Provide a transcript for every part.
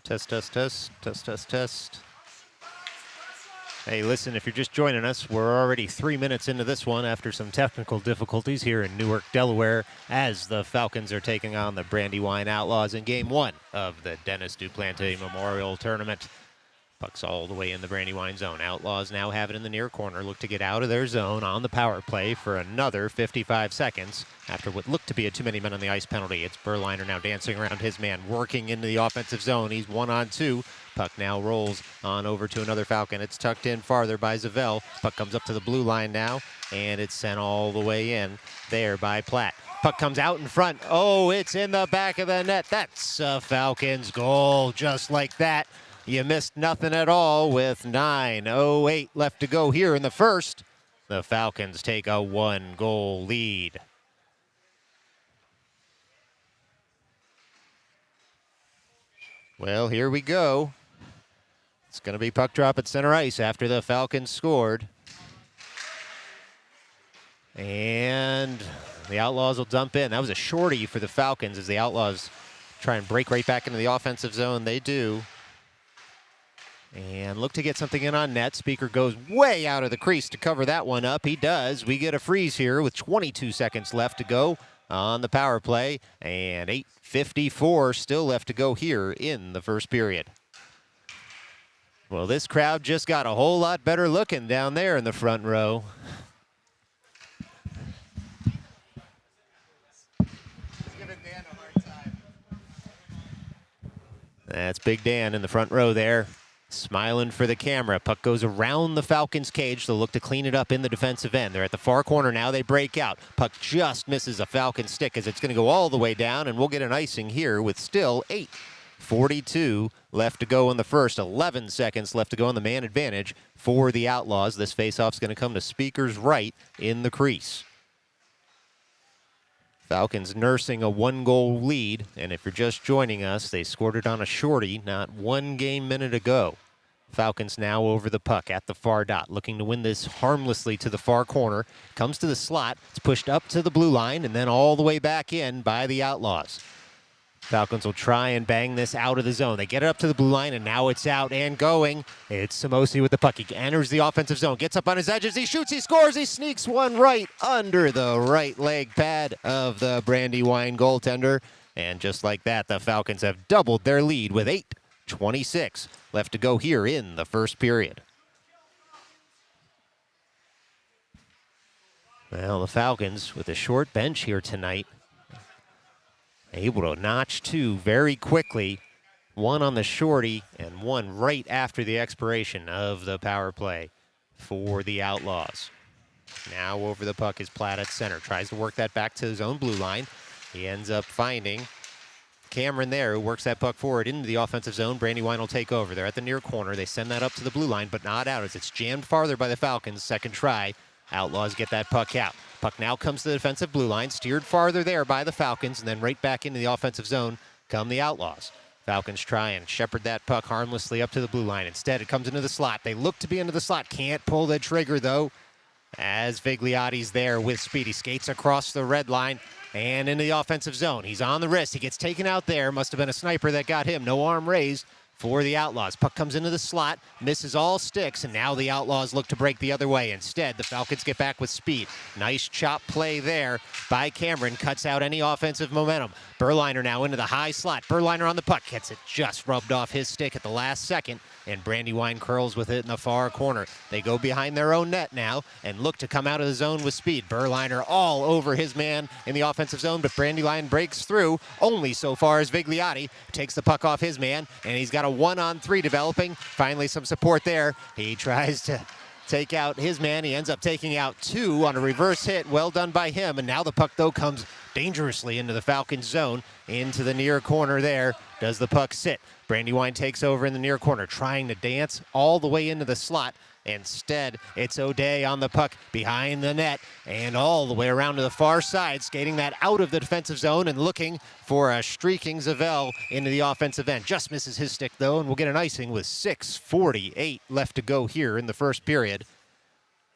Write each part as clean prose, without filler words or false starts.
Test, test, test, test, test, test. Hey, listen, if you're just joining us, we're already 3 minutes into this one after some technical difficulties here in Newark, Delaware, as the Falcons are taking on the Brandywine Outlaws in Game 1 of the Denis Duplanti Memorial Tournament. Puck's all the way in the Brandywine zone. Outlaws now have it in the near corner. Look to get out of their zone on the power play for another 55 seconds after what looked to be a too many men on the ice penalty. It's Berliner now dancing around his man, working into the offensive zone. He's 1-on-2. Puck now rolls on over to another Falcon. It's tucked in farther by Zavel. Puck comes up to the blue line now, and it's sent all the way in there by Platt. Puck comes out in front. Oh, it's in the back of the net. That's a Falcons goal, just like that. You missed nothing at all with 9:08 left to go here in the first. The Falcons take a 1-goal lead. Well, here we go. It's going to be puck drop at center ice after the Falcons scored. And the Outlaws will dump in. That was a shorty for the Falcons as the Outlaws try and break right back into the offensive zone. They do. And look to get something in on net. Speaker goes way out of the crease to cover that one up. He does. We get a freeze here with 22 seconds left to go on the power play. And 8:54 still left to go here in the first period. Well, this crowd just got a whole lot better looking down there in the front row. That's Big Dan in the front row there, smiling for the camera. Puck goes around the Falcons' cage. They'll look to clean it up in the defensive end. They're at the far corner now. They break out. Puck just misses a Falcon stick as it's going to go all the way down, and we'll get an icing here with still 8:42 left to go in the first. 11 seconds left to go on the man advantage for the Outlaws. This faceoff's going to come to Speaker's right in the crease. Falcons nursing a 1-goal lead, and if you're just joining us, they scored it on a shorty not 1 game minute ago. Falcons now over the puck at the far dot, looking to win this harmlessly to the far corner. Comes to the slot, it's pushed up to the blue line, and then all the way back in by the Outlaws. Falcons will try and bang this out of the zone. They get it up to the blue line, and now it's out and going. It's Samosi with the puck. He enters the offensive zone, gets up on his edges, he shoots, he scores, he sneaks one right under the right leg pad of the Brandywine goaltender. And just like that, the Falcons have doubled their lead with 8:26 left to go here in the first period. Well, the Falcons with a short bench here tonight, able to notch 2 very quickly. 1 on the shorty and 1 right after the expiration of the power play for the Outlaws. Now over the puck is Platt at center. Tries to work that back to his own blue line. He ends up finding Cameron there, who works that puck forward into the offensive zone. Brandywine will take over. They're at the near corner. They send that up to the blue line, but not out as it's jammed farther by the Falcons. Second try. Outlaws get that puck out. Puck now comes to the defensive blue line, steered farther there by the Falcons, and then right back into the offensive zone come the Outlaws. Falcons try and shepherd that puck harmlessly up to the blue line. Instead, it comes into the slot. They look to be into the slot. Can't pull the trigger, though, as Vigliotti's there with speed. He skates across the red line and into the offensive zone. He's on the wrist. He gets taken out there. Must have been a sniper that got him. No arm raised for the Outlaws. Puck comes into the slot, misses all sticks, and now the Outlaws look to break the other way. Instead, the Falcons get back with speed. Nice chop play there by Cameron. Cuts out any offensive momentum. Berliner now into the high slot. Berliner on the puck. Gets it just rubbed off his stick at the last second, and Brandywine curls with it in the far corner. They go behind their own net now and look to come out of the zone with speed. Berliner all over his man in the offensive zone, but Brandywine breaks through only so far as Vigliotti takes the puck off his man, and he's got a 1-on-3 developing. Finally some support there. He tries to take out his man. He ends up taking out 2 on a reverse hit. Well done by him. And now the puck, though, comes dangerously into the Falcons zone. Into the near corner there. Does the puck sit? Brandywine takes over in the near corner, trying to dance all the way into the slot. Instead, it's O'Day on the puck behind the net and all the way around to the far side, skating that out of the defensive zone and looking for a streaking Zavel into the offensive end. Just misses his stick, though, and we'll get an icing with 6:48 left to go here in the first period.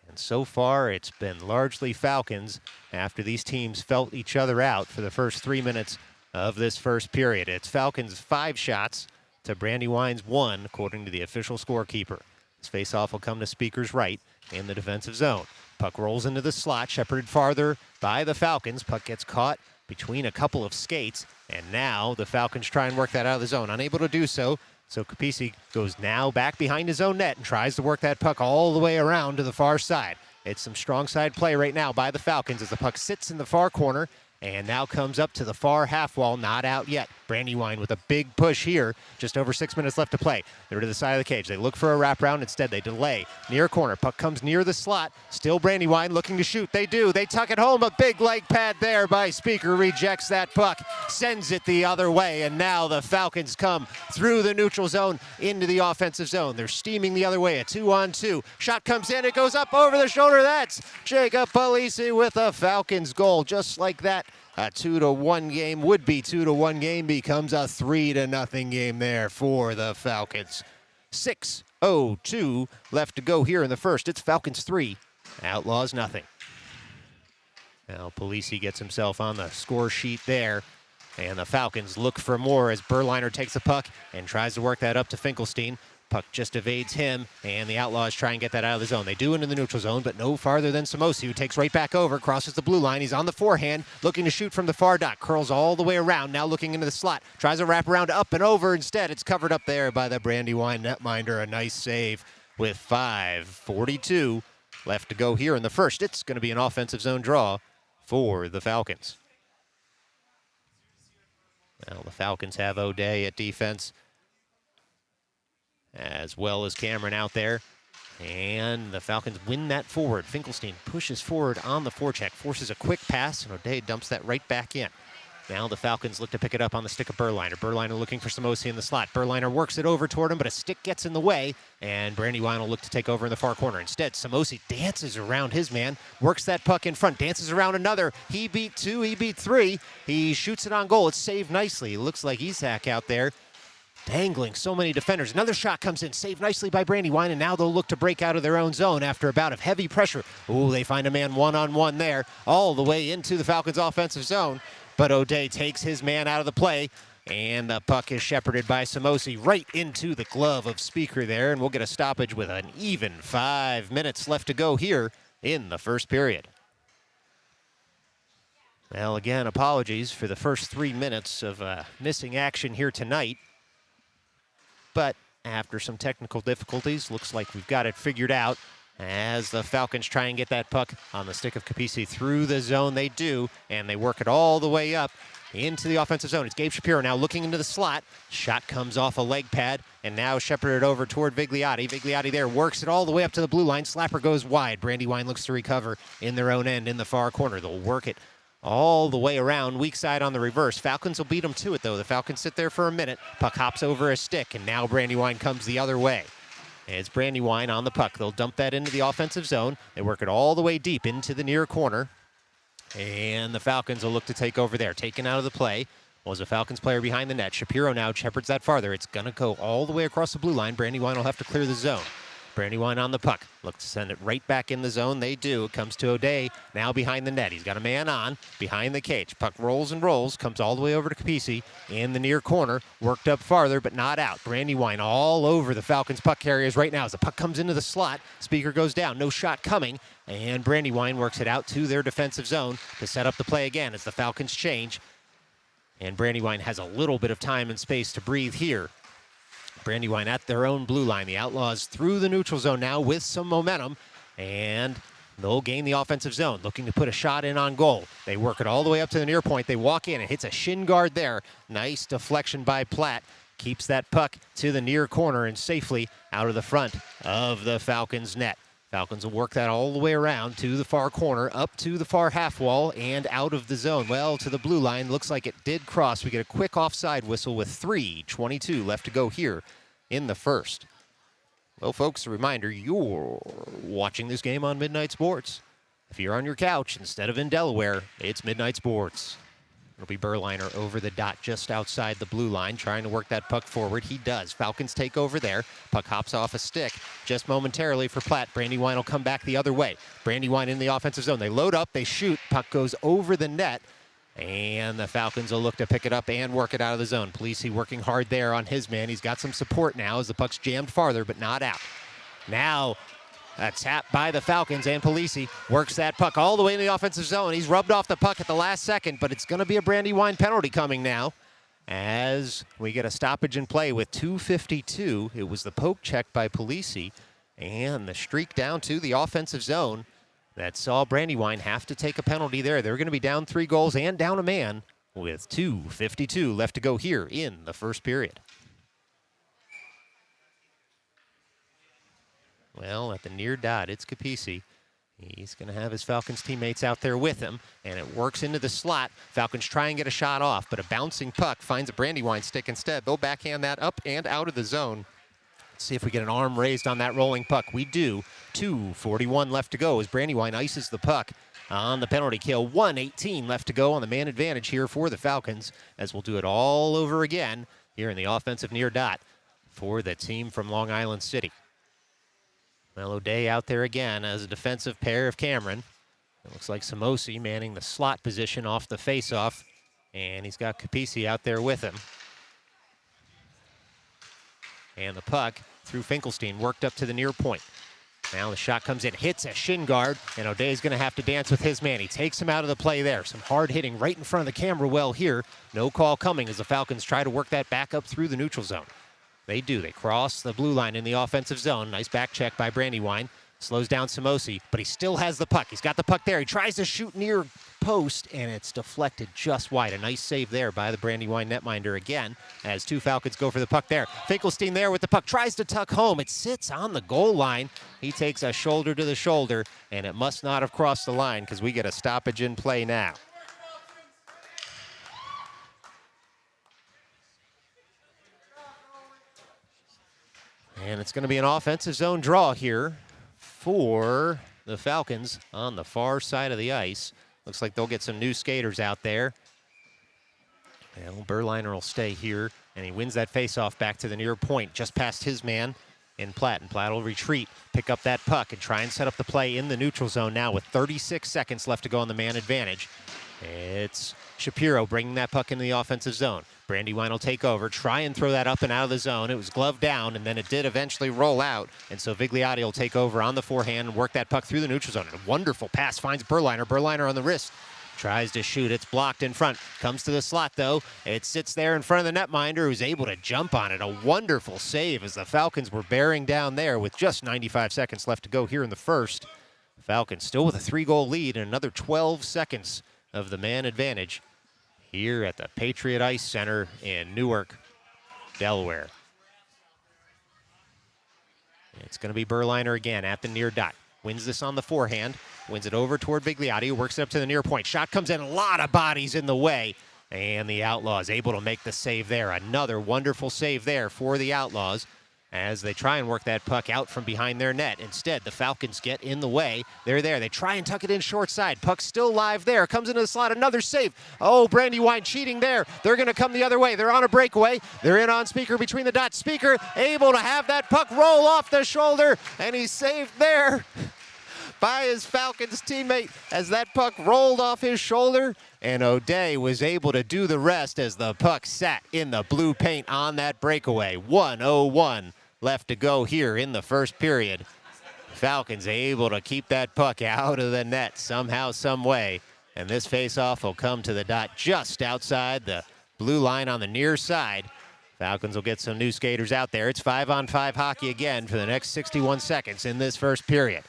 And so far, it's been largely Falcons after these teams felt each other out for the first 3 minutes of this first period. It's Falcons 5 shots to Brandywine's 1, according to the official scorekeeper. This faceoff will come to Speaker's right in the defensive zone. Puck rolls into the slot, shepherded farther by the Falcons. Puck gets caught between a couple of skates, and now the Falcons try and work that out of the zone. Unable to do so, so Capisi goes now back behind his own net and tries to work that puck all the way around to the far side. It's some strong side play right now by the Falcons as the puck sits in the far corner and now comes up to the far half wall, not out yet. Brandywine with a big push here. Just over 6 minutes left to play. They're to the side of the cage. They look for a wraparound. Instead, they delay. Near corner. Puck comes near the slot. Still Brandywine looking to shoot. They do. They tuck it home. A big leg pad there by Speaker. Rejects that puck. Sends it the other way. And now the Falcons come through the neutral zone into the offensive zone. They're steaming the other way. A 2-on-2. Shot comes in. It goes up over the shoulder. That's Jacob Polisi with a Falcons goal. Just like that. A 2-1 game, would-be 2-1 game, becomes a 3-0 game there for the Falcons. 6:02 left to go here in the first. It's Falcons 3, Outlaws nothing. Now Polisi gets himself on the score sheet there, and the Falcons look for more as Berliner takes the puck and tries to work that up to Finkelstein. Puck just evades him, and the Outlaws try and get that out of the zone. They do into the neutral zone, but no farther than Samosi, who takes right back over, crosses the blue line. He's on the forehand, looking to shoot from the far dot. Curls all the way around, now looking into the slot. Tries to wrap around up and over. Instead, it's covered up there by the Brandywine netminder. A nice save with 5:42 left to go here in the first. It's going to be an offensive zone draw for the Falcons. Well, the Falcons have O'Day at defense, as well as Cameron out there. And the Falcons win that forward. Finkelstein pushes forward on the forecheck, forces a quick pass, and O'Day dumps that right back in. Now the Falcons look to pick it up on the stick of Berliner. Berliner looking for Samosi in the slot. Berliner works it over toward him, but a stick gets in the way, and Brandywine will look to take over in the far corner. Instead, Samosi dances around his man, works that puck in front, dances around another. He beat 2, he beat 3. He shoots it on goal. It's saved nicely. It looks like Isak out there dangling so many defenders. Another shot comes in, saved nicely by Brandywine, and now they'll look to break out of their own zone after a bout of heavy pressure. Ooh, they find a man one-on-one there, all the way into the Falcons' offensive zone. But O'Day takes his man out of the play, and the puck is shepherded by Samosi right into the glove of Speaker there, and we'll get a stoppage with an even 5 minutes left to go here in the first period. Well, again, apologies for the first 3 minutes of missing action here tonight. But after some technical difficulties, looks like we've got it figured out as the Falcons try and get that puck on the stick of Capisi through the zone. They do, and they work it all the way up into the offensive zone. It's Gabe Shapiro now looking into the slot. Shot comes off a leg pad, and now shepherded over toward Vigliotti. Vigliotti there works it all the way up to the blue line. Slapper goes wide. Brandywine looks to recover in their own end in the far corner. They'll work it all the way around, weak side on the reverse. Falcons will beat them to it, though. The Falcons sit there for a minute. Puck hops over a stick, and now Brandywine comes the other way. It's Brandywine on the puck. They'll dump that into the offensive zone. They work it all the way deep into the near corner, and the Falcons will look to take over there. Taken out of the play was a Falcons player behind the net. Shapiro now shepherds that farther. It's going to go all the way across the blue line. Brandywine will have to clear the zone. Brandywine on the puck. Look to send it right back in the zone. They do. It comes to O'Day, now behind the net. He's got a man on behind the cage. Puck rolls and rolls, comes all the way over to Capisi in the near corner. Worked up farther, but not out. Brandywine all over the Falcons puck carriers right now. As the puck comes into the slot, Speaker goes down. No shot coming, and Brandywine works it out to their defensive zone to set up the play again as the Falcons change. And Brandywine has a little bit of time and space to breathe here. Brandywine at their own blue line. The Outlaws through the neutral zone now with some momentum, and they'll gain the offensive zone, looking to put a shot in on goal. They work it all the way up to the near point. They walk in. It hits a shin guard there. Nice deflection by Platt. Keeps that puck to the near corner and safely out of the front of the Falcons' net. Falcons will work that all the way around to the far corner, up to the far half wall, and out of the zone. Well, to the blue line. Looks like it did cross. We get a quick offside whistle with 3:22 left to go here in the first. Well, folks, a reminder, you're watching this game on Midnight Sports. If you're on your couch instead of in Delaware, it's Midnight Sports. It'll be Berliner over the dot just outside the blue line, trying to work that puck forward. He does. Falcons take over there. Puck hops off a stick just momentarily for Platt. Brandywine will come back the other way. Brandywine in the offensive zone. They load up. They shoot. Puck goes over the net. And the Falcons will look to pick it up and work it out of the zone. Polisi working hard there on his man. He's got some support now as the puck's jammed farther, but not out. Now, a tap by the Falcons, and Polisi works that puck all the way in the offensive zone. He's rubbed off the puck at the last second, but it's going to be a Brandywine penalty coming now as we get a stoppage in play with 2:52. It was the poke check by Polisi and the streak down to the offensive zone that saw Brandywine have to take a penalty there. They're going to be down 3 goals and down a man with 2:52 left to go here in the first period. Well, at the near dot, it's Capisi. He's going to have his Falcons teammates out there with him, and it works into the slot. Falcons try and get a shot off, but a bouncing puck finds a Brandywine stick instead. They'll backhand that up and out of the zone. Let's see if we get an arm raised on that rolling puck. We do. 2:41 left to go as Brandywine ices the puck on the penalty kill. 1:18 left to go on the man advantage here for the Falcons, as we'll do it all over again here in the offensive near dot for the team from Long Island City. Mellow Day out there again as a defensive pair of Cameron. It looks like Samosi manning the slot position off the faceoff, and he's got Capisi out there with him. And the puck through Finkelstein, worked up to the near point. Now the shot comes in, hits a shin guard, and O'Day's going to have to dance with his man. He takes him out of the play there. Some hard hitting right in front of the camera well here. No call coming as the Falcons try to work that back up through the neutral zone. They do. They cross the blue line in the offensive zone. Nice back check by Brandywine. Slows down Samosi, but he still has the puck. He's got the puck there. He tries to shoot near post, and it's deflected just wide. A nice save there by the Brandywine netminder again, as 2 Falcons go for the puck there. Finkelstein there with the puck. Tries to tuck home. It sits on the goal line. He takes a shoulder to the shoulder, and it must not have crossed the line because we get a stoppage in play now. And it's going to be an offensive zone draw here for the Falcons on the far side of the ice. Looks like they'll get some new skaters out there. And Berliner will stay here, and he wins that faceoff back to the near point, just past his man in Platt. And Platt will retreat, pick up that puck, and try and set up the play in the neutral zone now with 36 seconds left to go on the man advantage. It's Shapiro bringing that puck into the offensive zone. Brandywine will take over, try and throw that up and out of the zone. It was gloved down, and then it did eventually roll out. And so Vigliotti will take over on the forehand and work that puck through the neutral zone. And a wonderful pass finds Berliner. Berliner on the wrist. Tries to shoot. It's blocked in front. Comes to the slot, though. It sits there in front of the netminder, who's able to jump on it. A wonderful save as the Falcons were bearing down there with just 95 seconds left to go here in the first. Falcons still with a 3-goal lead and another 12 seconds of the man advantage here at the Patriot Ice Center in Newark, Delaware. It's going to be Berliner again at the near dot. Wins this on the forehand. Wins it over toward Vigliotti, who works it up to the near point. Shot comes in, a lot of bodies in the way. And the Outlaws able to make the save there. Another wonderful save there for the Outlaws as they try and work that puck out from behind their net. Instead, the Falcons get in the way. They're there. They try and tuck it in short side. Puck still live there. Comes into the slot. Another save. Oh, Brandywine cheating there. They're going to come the other way. They're on a breakaway. They're in on Speaker between the dots. Speaker able to have that puck roll off the shoulder, and he's saved there by his Falcons teammate as that puck rolled off his shoulder, and O'Day was able to do the rest as the puck sat in the blue paint on that breakaway. 1:01 left to go here in the first period. Falcons able to keep that puck out of the net somehow, some way, and this faceoff will come to the dot just outside the blue line on the near side. Falcons will get some new skaters out there. It's 5-on-5 hockey again for the next 61 seconds in this first period.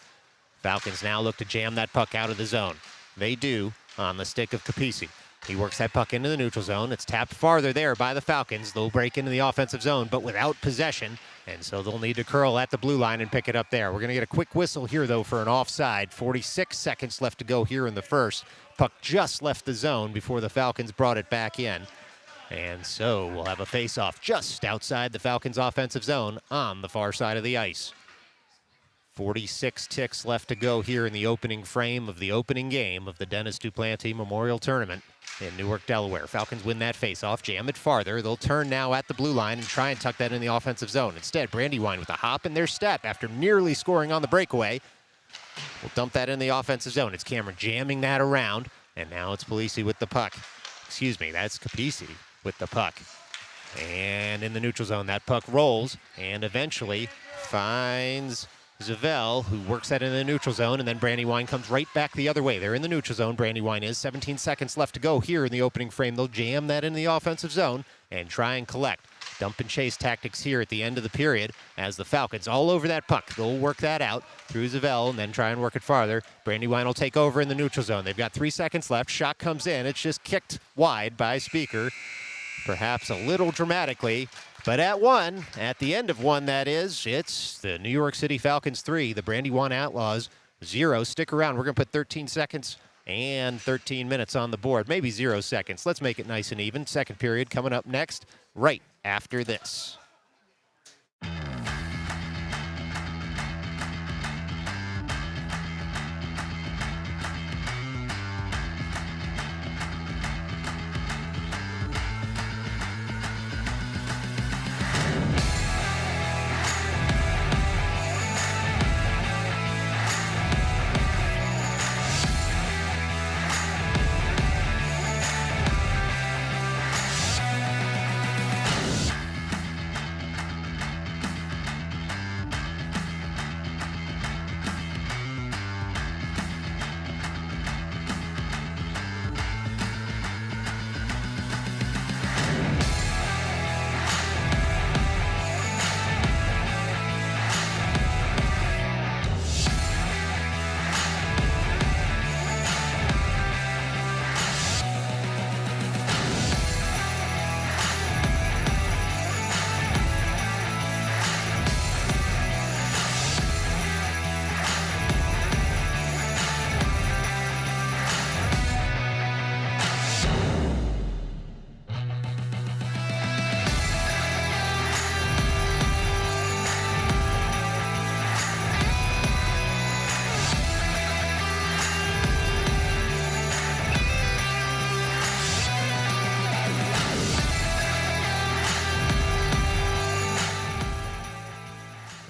Falcons now look to jam that puck out of the zone. They do on the stick of Capisi. He works that puck into the neutral zone. It's tapped farther there by the Falcons. They'll break into the offensive zone, but without possession, and so they'll need to curl at the blue line and pick it up there. We're going to get a quick whistle here, though, for an offside. 46 seconds left to go here in the first. Puck just left the zone before the Falcons brought it back in. And so we'll have a face-off just outside the Falcons' offensive zone on the far side of the ice. 46 ticks left to go here in the opening frame of the opening game of the Denis Duplanti Memorial Tournament in Newark, Delaware. Falcons win that faceoff, jam it farther. They'll turn now at the blue line and try and tuck that in the offensive zone. Instead, Brandywine with a hop in their step after nearly scoring on the breakaway will dump that in the offensive zone. It's Cameron jamming that around, and now it's Polisi with the puck. excuse me, that's Capisi with the puck. And in the neutral zone, that puck rolls and eventually finds Zavel, who works that in the neutral zone, and then Brandywine comes right back the other way. They're in the neutral zone. Brandywine is 17 seconds left to go here in the opening frame. They'll jam that in the offensive zone and try and collect. Dump and chase tactics here at the end of the period as the Falcons all over that puck. They'll work that out through Zavel and then try and work it farther. Brandywine will take over in the neutral zone. They've got 3 seconds left. Shot comes in. It's just kicked wide by Speaker, perhaps a little dramatically. But at the end of one, that is, it's the New York City Falcons 3, the Brandywine Outlaws 0. Stick around. We're going to put 13 seconds and 13 minutes on the board. Maybe 0 seconds. Let's make it nice and even. Second period coming up next, right after this.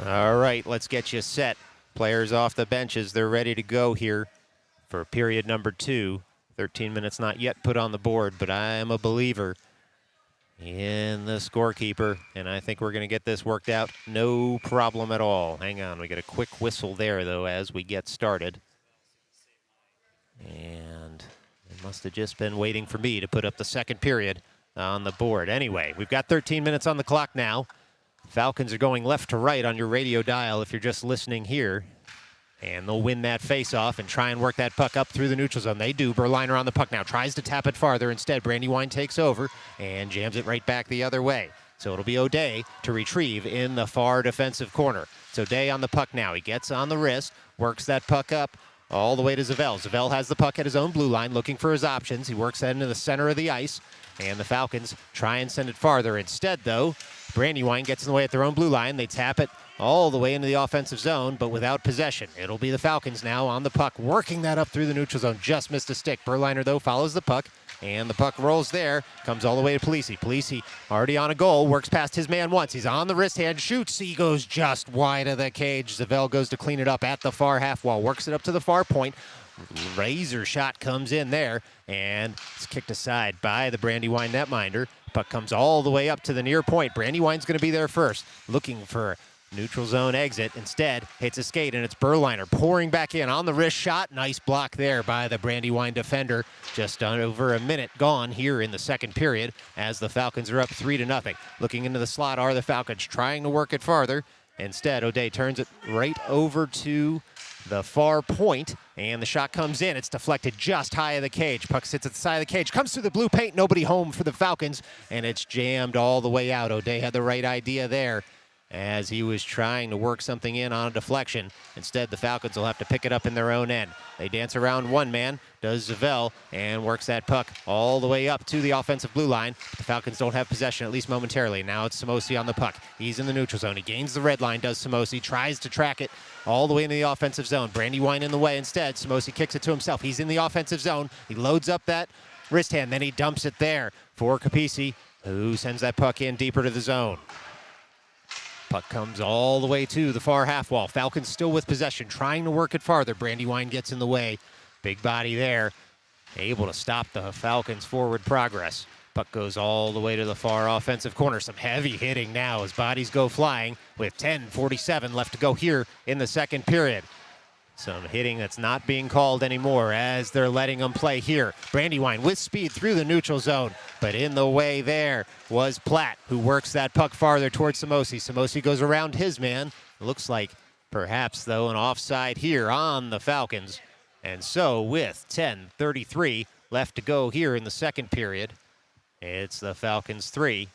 All right, let's get you set. Players off the benches, they're ready to go here for period number 2. 13 minutes not yet put on the board, but I am a believer in the scorekeeper, and I think we're going to get this worked out no problem at all. Hang on, we get a quick whistle there, though, as we get started. And it must have just been waiting for me to put up the second period on the board. Anyway, we've got 13 minutes on the clock now. Falcons are going left to right on your radio dial if you're just listening here. And they'll win that face-off and try and work that puck up through the neutral zone. They do. Berliner on the puck now. Tries to tap it farther. Instead, Brandywine takes over and jams it right back the other way. So it'll be O'Day to retrieve in the far defensive corner. So O'Day on the puck now. He gets on the wrist, works that puck up all the way to Zavel. Zavel has the puck at his own blue line, looking for his options. He works that into the center of the ice, and the Falcons try and send it farther. Instead, though, Brandywine gets in the way at their own blue line. They tap it all the way into the offensive zone, but without possession. It'll be the Falcons now on the puck, working that up through the neutral zone. Just missed a stick. Berliner, though, follows the puck, and the puck rolls there. Comes all the way to Polisi. Polisi already on a goal, works past his man once. He's on the wrist hand, shoots. He goes just wide of the cage. Zavel goes to clean it up at the far half wall, works it up to the far point. Razor shot comes in there, and it's kicked aside by the Brandywine netminder. Puck comes all the way up to the near point. Brandywine's going to be there first, looking for neutral zone exit. Instead, hits a skate, and it's Berliner pouring back in on the wrist shot. Nice block there by the Brandywine defender. Just over a minute gone here in the second period as the Falcons are up 3-0. Looking into the slot are the Falcons, trying to work it farther. Instead, O'Day turns it right over to the far point, and the shot comes in. It's deflected just high of the cage. Puck sits at the side of the cage, comes through the blue paint. Nobody home for the Falcons, and it's jammed all the way out. O'Day had the right idea there as he was trying to work something in on a deflection. Instead, the Falcons will have to pick it up in their own end. They dance around one man, does Zavel, and works that puck all the way up to the offensive blue line. The Falcons don't have possession, at least momentarily. Now it's Samosi on the puck. He's in the neutral zone. He gains the red line, does Samosi, tries to track it all the way into the offensive zone. Brandywine in the way instead. Samosi kicks it to himself. He's in the offensive zone. He loads up that wrist hand, then he dumps it there for Capisi, who sends that puck in deeper to the zone. Puck comes all the way to the far half wall. Falcons still with possession, trying to work it farther. Brandywine gets in the way. Big body there. able to stop the Falcons' forward progress. Puck goes all the way to the far offensive corner. Some heavy hitting now as bodies go flying with 10:47 left to go here in the second period. Some hitting that's not being called anymore as they're letting them play here. Brandywine with speed through the neutral zone, but in the way there was Platt, who works that puck farther towards Samosi. Samosi goes around his man. It looks like perhaps, though, an offside here on the Falcons. And so with 10:33 left to go here in the second period, it's the Falcons 3,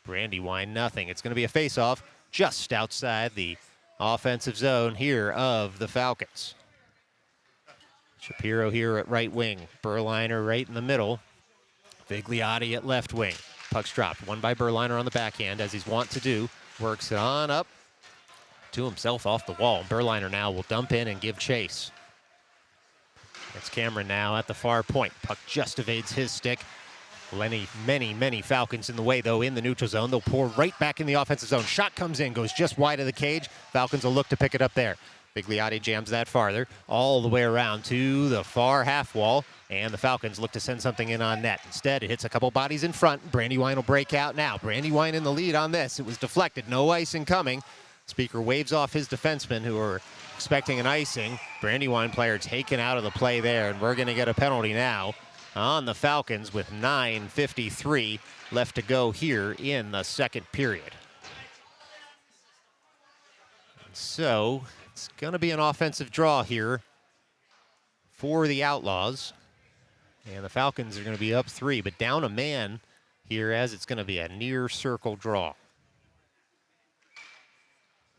Brandywine nothing. It's going to be a face-off just outside the offensive zone here of the Falcons. Shapiro here at right wing. Berliner right in the middle. Vigliotti at left wing. Puck's dropped. One by Berliner on the backhand, as he's wont to do. Works it on up to himself off the wall. Berliner now will dump in and give chase. It's Cameron now at the far point. Puck just evades his stick. Many Falcons in the way, though, in the neutral zone. They'll pour right back in the offensive zone. Shot comes in, goes just wide of the cage. Falcons will look to pick it up there. Vigliotti jams that farther, all the way around to the far half wall, and the Falcons look to send something in on net. Instead, it hits a couple bodies in front. Brandywine will break out now. Brandywine in the lead on this. It was deflected, no icing coming. Speaker waves off his defensemen who are expecting an icing. Brandywine player taken out of the play there, and we're going to get a penalty now on the Falcons with 9:53 left to go here in the second period. And so it's going to be an offensive draw here for the Outlaws. And the Falcons are going to be up 3, but down a man here as it's going to be a near circle draw.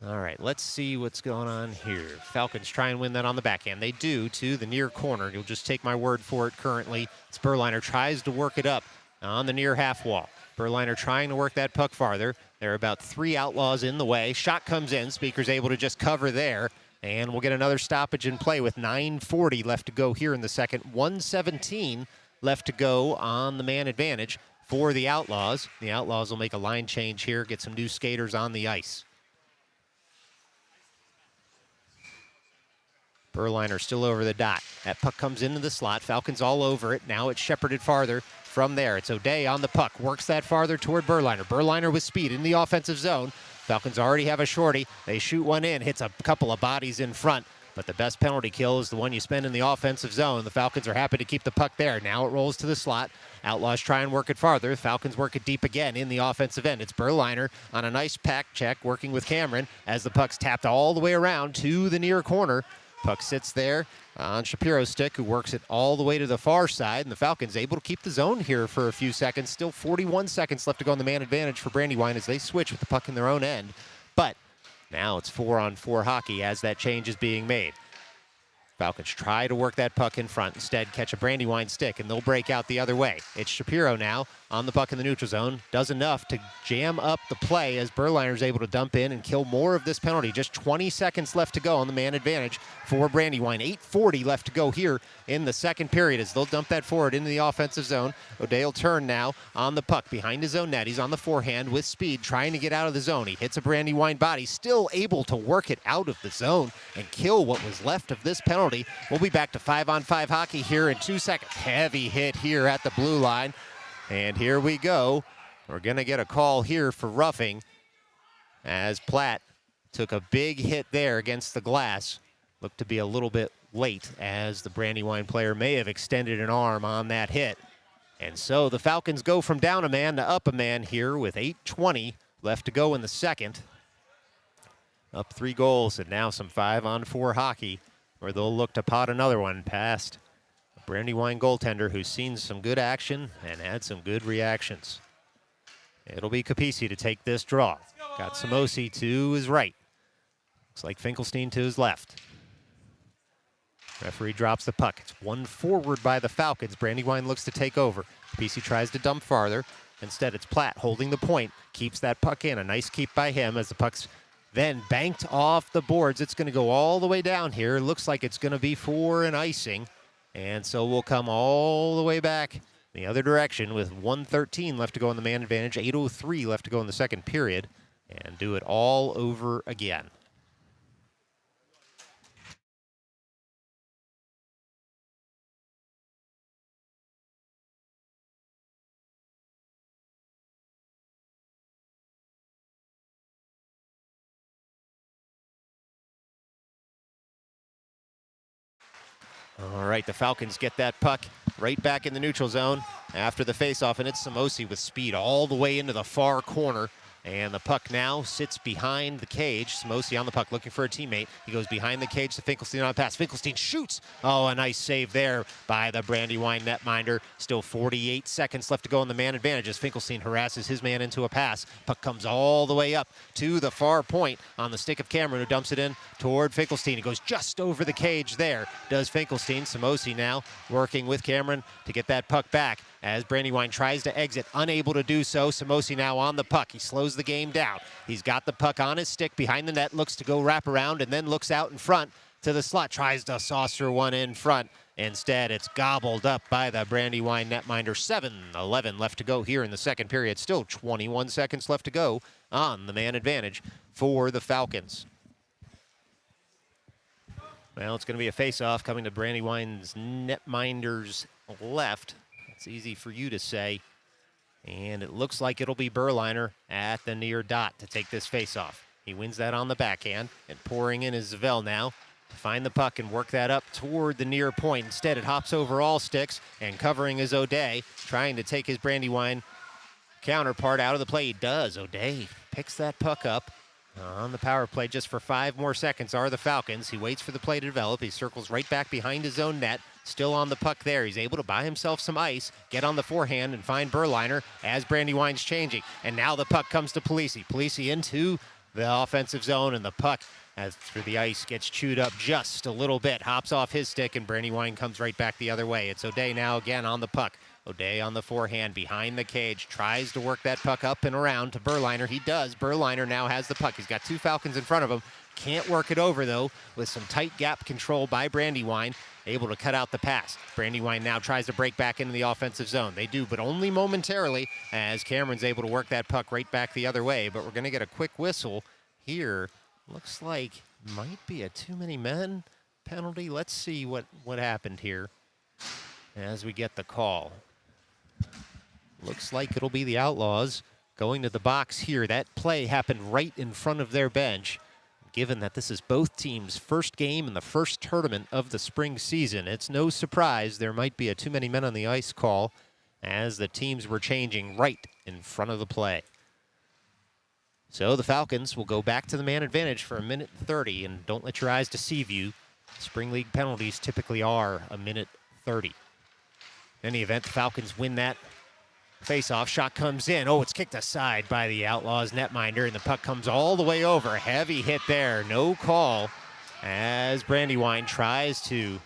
All right, let's see what's going on here. Falcons try and win that on the backhand. They do to the near corner. You'll just take my word for it currently. It's Berliner tries to work it up on the near half wall. Berliner trying to work that puck farther. There are about 3 Outlaws in the way. Shot comes in. Speaker's able to just cover there. And we'll get another stoppage in play with 9:40 left to go here in the second. 1:17 left to go on the man advantage for the Outlaws. The Outlaws will make a line change here, get some new skaters on the ice. Berliner still over the dot. That puck comes into the slot. Falcons all over it. Now it's shepherded farther from there. It's O'Day on the puck. Works that farther toward Berliner. Berliner with speed in the offensive zone. Falcons already have a shorty. They shoot one in. Hits a couple of bodies in front. But the best penalty kill is the one you spend in the offensive zone. The Falcons are happy to keep the puck there. Now it rolls to the slot. Outlaws try and work it farther. Falcons work it deep again in the offensive end. It's Berliner on a nice pack check working with Cameron as the puck's tapped all the way around to the near corner. Puck sits there on Shapiro's stick, who works it all the way to the far side, and the Falcons able to keep the zone here for a few seconds. Still 41 seconds left to go on the man advantage for Brandywine as they switch with the puck in their own end. But now it's 4-on-4 hockey as that change is being made. Falcons try to work that puck in front. Instead, catch a Brandywine stick, and they'll break out the other way. It's Shapiro now on the puck in the neutral zone. Does enough to jam up the play as Berliner's able to dump in and kill more of this penalty. Just 20 seconds left to go on the man advantage for Brandywine. 8:40 left to go here in the second period as they'll dump that forward into the offensive zone. O'Day will turn now on the puck behind his own net. He's on the forehand with speed, trying to get out of the zone. He hits a Brandywine body, still able to work it out of the zone and kill what was left of this penalty. We'll be back to 5-on-5 hockey here in 2 seconds. Heavy hit here at the blue line. And here we go. We're going to get a call here for roughing as Platt took a big hit there against the glass. Looked to be a little bit late as the Brandywine player may have extended an arm on that hit. And so the Falcons go from down a man to up a man here with 8:20 left to go in the second. Up 3 goals and now some 5-on-4 hockey, where they'll look to pot another one past a Brandywine goaltender who's seen some good action and had some good reactions. It'll be Capisi to take this draw. Got Samosi to his right. Looks like Finkelstein to his left. Referee drops the puck. It's one forward by the Falcons. Brandywine looks to take over. Capisi tries to dump farther. Instead, it's Platt holding the point. Keeps that puck in. A nice keep by him as the puck's then banked off the boards. It's going to go all the way down here. Looks like it's going to be for an icing. And so we'll come all the way back the other direction with 1:13 left to go on the man advantage, 8:03 left to go in the second period, and do it all over again. All right, the Falcons get that puck right back in the neutral zone after the faceoff, and it's Samosi with speed all the way into the far corner. And the puck now sits behind the cage. Samosi on the puck looking for a teammate. He goes behind the cage to Finkelstein on a pass. Finkelstein shoots. Oh, a nice save there by the Brandywine netminder. Still 48 seconds left to go on the man advantage as Finkelstein harasses his man into a pass. Puck comes all the way up to the far point on the stick of Cameron, who dumps it in toward Finkelstein. He goes just over the cage there, does Finkelstein. Samosi now working with Cameron to get that puck back as Brandywine tries to exit, unable to do so. Samosi now on the puck. He slows the game down. He's got the puck on his stick behind the net, looks to go wrap around, and then looks out in front to the slot. Tries to saucer one in front. Instead, it's gobbled up by the Brandywine netminder. 7:11 left to go here in the second period. Still 21 seconds left to go on the man advantage for the Falcons. Well, it's going to be a face-off coming to Brandywine's netminder's left. It's easy for you to say. And it looks like it'll be Berliner at the near dot to take this face-off. He wins that on the backhand, and pouring in is Zvel now to find the puck and work that up toward the near point. Instead, it hops over all sticks, and covering is O'Day, trying to take his Brandywine counterpart out of the play. He does. O'Day picks that puck up. On the power play just for 5 more seconds are the Falcons. He waits for the play to develop. He circles right back behind his own net. Still on the puck there. He's able to buy himself some ice, get on the forehand, and find Berliner as Brandywine's changing. And now the puck comes to Polisi. Polisi into the offensive zone, and the puck, as through the ice, gets chewed up just a little bit. Hops off his stick, and Brandywine comes right back the other way. It's O'Day now again on the puck. O'Day on the forehand behind the cage, tries to work that puck up and around to Berliner. He does. Berliner now has the puck. He's got 2 Falcons in front of him. Can't work it over, though, with some tight gap control by Brandywine. Able to cut out the pass. Brandywine now tries to break back into the offensive zone. They do, but only momentarily, as Cameron's able to work that puck right back the other way. But we're going to get a quick whistle here. Looks like might be a too many men penalty. Let's see what happened here as we get the call. Looks like it'll be the Outlaws going to the box here. That play happened right in front of their bench. Given that this is both teams' first game in the first tournament of the spring season, it's no surprise there might be a too many men on the ice call as the teams were changing right in front of the play. So the Falcons will go back to the man advantage for 1:30, and don't let your eyes deceive you. Spring League penalties typically are 1:30. In any event, the Falcons win that face-off. Shot comes in. Oh, it's kicked aside by the Outlaws netminder, and the puck comes all the way over. Heavy hit there. No call as Brandywine tries to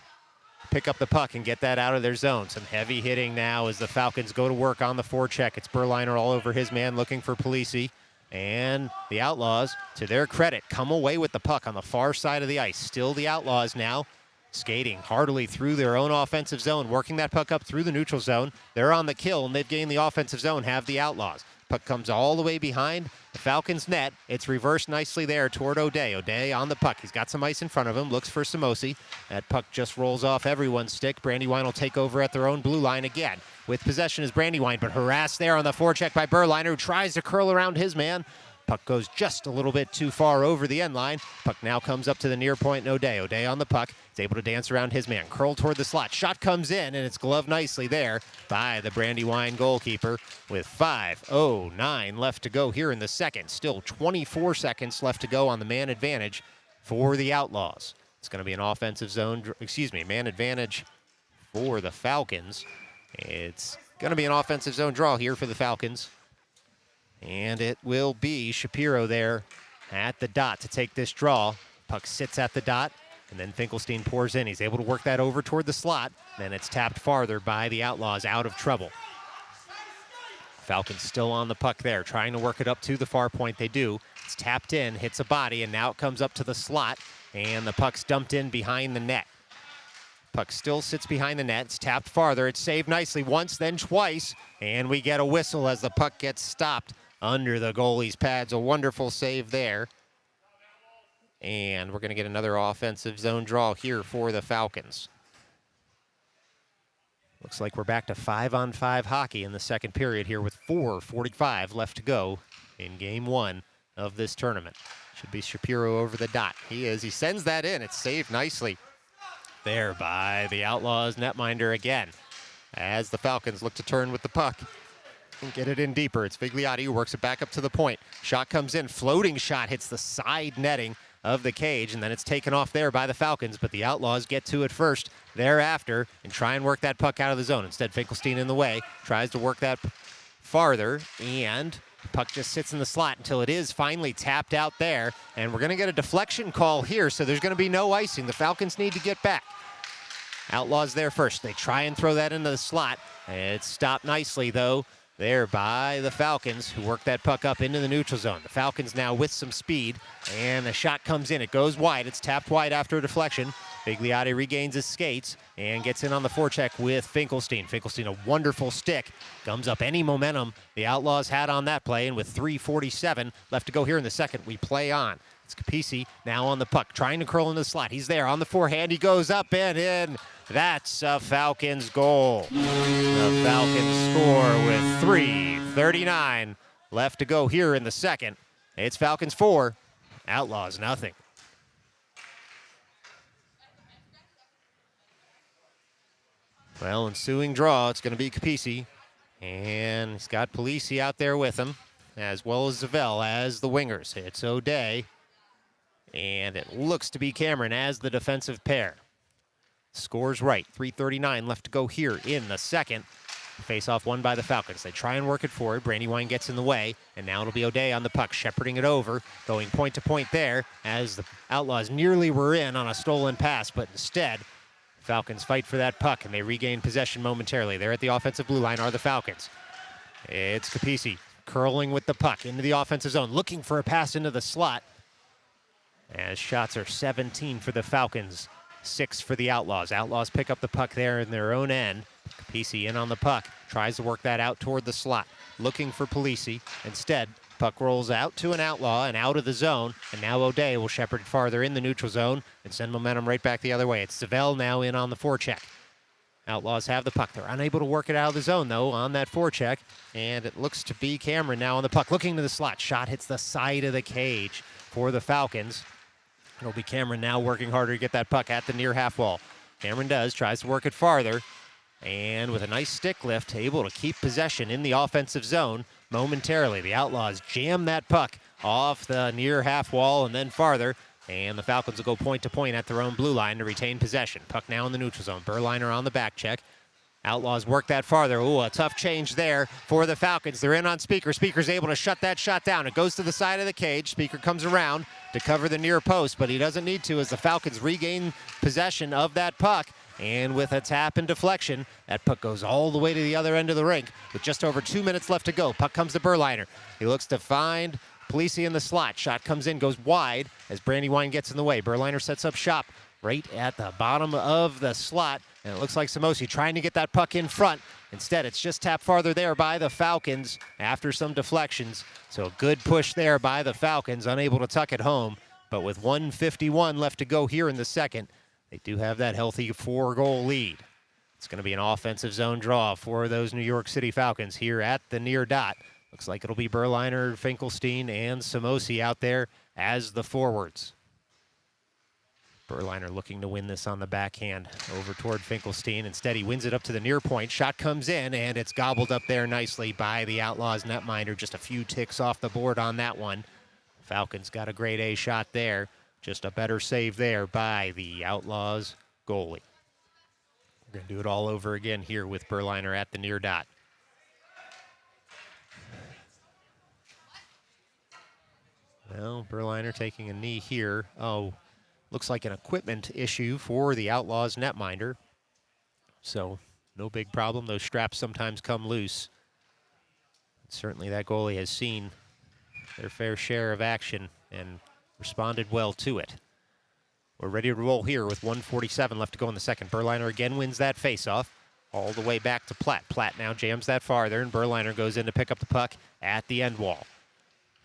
pick up the puck and get that out of their zone. Some heavy hitting now as the Falcons go to work on the forecheck. It's Berliner all over his man looking for Polisi. And the Outlaws, to their credit, come away with the puck on the far side of the ice. Still the Outlaws now skating heartily through their own offensive zone, working that puck up through the neutral zone. They're on the kill, and they've gained the offensive zone, have the Outlaws. Puck comes all the way behind the Falcons' net. It's reversed nicely there toward O'Day. O'Day on the puck. He's got some ice in front of him, looks for Samosi. That puck just rolls off everyone's stick. Brandywine will take over at their own blue line again. With possession is Brandywine, but harassed there on the forecheck by Berliner, who tries to curl around his man. Puck goes just a little bit too far over the end line. Puck now comes up to the near point, and O'Day. O'Day on the puck. He's able to dance around his man. Curl toward the slot. Shot comes in, and it's gloved nicely there by the Brandywine goalkeeper with 5:09 left to go here in the second. Still 24 seconds left to go on the man advantage for the Outlaws. It's going to be an offensive zone, man advantage for the Falcons. It's going to be an offensive zone draw here for the Falcons. And it will be Shapiro there at the dot to take this draw. Puck sits at the dot, and then Finkelstein pours in. He's able to work that over toward the slot. Then it's tapped farther by the Outlaws, out of trouble. Falcons still on the puck there, trying to work it up to the far point. They do. It's tapped in, hits a body, and now it comes up to the slot, and the puck's dumped in behind the net. Puck still sits behind the net. It's tapped farther. It's saved nicely once, then twice, and we get a whistle as the puck gets stopped under the goalie's pads. A wonderful save there. And we're going to get another offensive zone draw here for the Falcons. Looks like we're back to 5-on-5 hockey in the second period here with 4:45 left to go in game 1 of this tournament. Should be Shapiro over the dot. He is. He sends that in. It's saved nicely there by the Outlaws netminder again. As the Falcons look to turn with the puck and get it in deeper. It's Vigliotti who works it back up to the point. Shot comes in, floating shot hits the side netting of the cage, and then it's taken off there by the Falcons, but the Outlaws get to it first thereafter and try and work that puck out of the zone. Instead, Finkelstein in the way, tries to work that farther, and the puck just sits in the slot until it is finally tapped out there, and we're going to get a deflection call here, so there's going to be no icing. The Falcons need to get back. Outlaws there first. They try and throw that into the slot. It's stopped nicely, though, there by the Falcons, who work that puck up into the neutral zone. The Falcons now with some speed, and the shot comes in. It goes wide. It's tapped wide after a deflection. Vigliotti regains his skates and gets in on the forecheck with Finkelstein. Finkelstein, a wonderful stick, gums up any momentum the Outlaws had on that play, and with 3:47 left to go here in the second, we play on. It's Capisi now on the puck, trying to curl into the slot. He's there on the forehand. He goes up and in. That's a Falcons goal. The Falcons score with 3:39 left to go here in the second. It's Falcons 4, Outlaws nothing. Well, ensuing draw, it's going to be Capisi. And he's got Polisi out there with him, as well as Zavell as the wingers. It's O'Day. And it looks to be Cameron as the defensive pair. Scores right. 3:39 left to go here in the second. Face-off won by the Falcons. They try and work it forward. Brandywine gets in the way, and now it'll be O'Day on the puck, shepherding it over, going point to point there, as the Outlaws nearly were in on a stolen pass, but instead, Falcons fight for that puck, and they regain possession momentarily. There at the offensive blue line are the Falcons. It's Capisi curling with the puck into the offensive zone, looking for a pass into the slot, as shots are 17 for the Falcons, 6 for the Outlaws. Outlaws pick up the puck there in their own end. Capisi in on the puck, tries to work that out toward the slot, looking for Polisi. Instead, puck rolls out to an Outlaw and out of the zone, and now O'Day will shepherd farther in the neutral zone and send momentum right back the other way. It's Zavell now in on the forecheck. Outlaws have the puck. They're unable to work it out of the zone, though, on that forecheck, and it looks to be Cameron now on the puck, looking to the slot. Shot hits the side of the cage for the Falcons. It'll be Cameron now working harder to get that puck at the near half wall. Cameron does, tries to work it farther, and with a nice stick lift, able to keep possession in the offensive zone momentarily. The Outlaws jam that puck off the near half wall and then farther, and the Falcons will go point to point at their own blue line to retain possession. Puck now in the neutral zone. Berliner on the back check. Outlaws work that farther. Ooh, a tough change there for the Falcons. They're in on Speaker. Speaker's able to shut that shot down. It goes to the side of the cage. Speaker comes around to cover the near post, but he doesn't need to as the Falcons regain possession of that puck. And with a tap and deflection, that puck goes all the way to the other end of the rink with just over 2 minutes left to go. Puck comes to Berliner. He looks to find Polisi in the slot. Shot comes in, goes wide as Brandywine gets in the way. Berliner sets up shop right at the bottom of the slot, and it looks like Samosi trying to get that puck in front. Instead, it's just tapped farther there by the Falcons after some deflections. So a good push there by the Falcons, unable to tuck it home. But with 1:51 left to go here in the second, they do have that healthy 4-goal lead. It's going to be an offensive zone draw for those New York City Falcons here at the near dot. Looks like it'll be Berliner, Finkelstein, and Samosi out there as the forwards. Berliner looking to win this on the backhand over toward Finkelstein. Instead, he wins it up to the near point. Shot comes in, and it's gobbled up there nicely by the Outlaws netminder. Just a few ticks off the board on that one. Falcons got a grade A shot there. Just a better save there by the Outlaws goalie. We're going to do it all over again here with Berliner at the near dot. Well, Berliner taking a knee here. Oh, looks like an equipment issue for the Outlaws netminder. So no big problem. Those straps sometimes come loose. Certainly that goalie has seen their fair share of action and responded well to it. We're ready to roll here with 1:47 left to go in the second. Berliner again wins that faceoff all the way back to Platt. Platt now jams that farther, and Berliner goes in to pick up the puck at the end wall.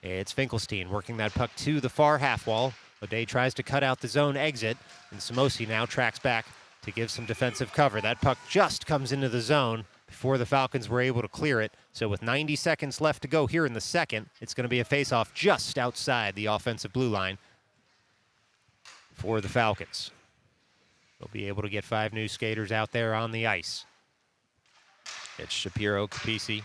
It's Finkelstein working that puck to the far half wall. O'Day tries to cut out the zone exit, and Samosi now tracks back to give some defensive cover. That puck just comes into the zone before the Falcons were able to clear it. So with 90 seconds left to go here in the second, it's going to be a face-off just outside the offensive blue line for the Falcons. They'll be able to get 5 new skaters out there on the ice. It's Shapiro, Capisi,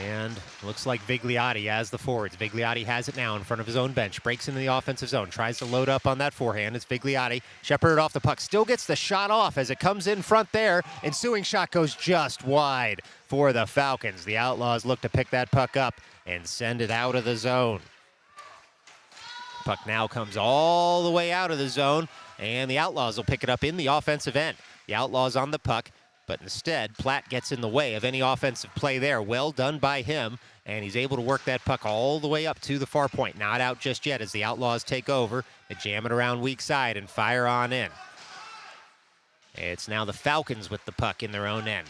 and looks like Vigliotti as the forwards. Vigliotti has it now in front of his own bench. Breaks into the offensive zone. Tries to load up on that forehand. It's Vigliotti. Shepherded off the puck. Still gets the shot off as it comes in front there. Ensuing shot goes just wide for the Falcons. The Outlaws look to pick that puck up and send it out of the zone. Puck now comes all the way out of the zone, and the Outlaws will pick it up in the offensive end. The Outlaws on the puck. But instead, Platt gets in the way of any offensive play there. Well done by him, and he's able to work that puck all the way up to the far point. Not out just yet as the Outlaws take over. They jam it around weak side and fire on in. It's now the Falcons with the puck in their own end.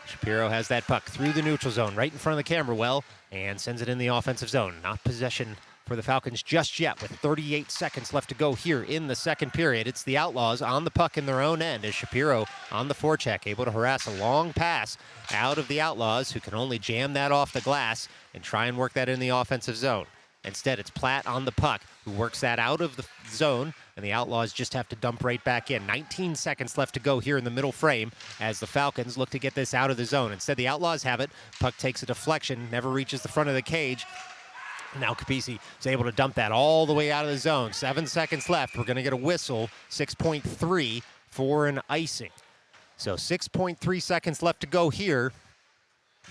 Shapiro has that puck through the neutral zone, right in front of the camera well, and sends it in the offensive zone. Not possession for the Falcons just yet with 38 seconds left to go here in the second period. It's the Outlaws on the puck in their own end as Shapiro on the forecheck, able to harass a long pass out of the Outlaws, who can only jam that off the glass and try and work that in the offensive zone. Instead, it's Platt on the puck, who works that out of the zone, and the Outlaws just have to dump right back in. 19 seconds left to go here in the middle frame as the Falcons look to get this out of the zone. Instead, the Outlaws have it. Puck takes a deflection, never reaches the front of the cage. Now Capisi is able to dump that all the way out of the zone. 7 seconds left. We're going to get a whistle. 6.3 for an icing. So 6.3 seconds left to go here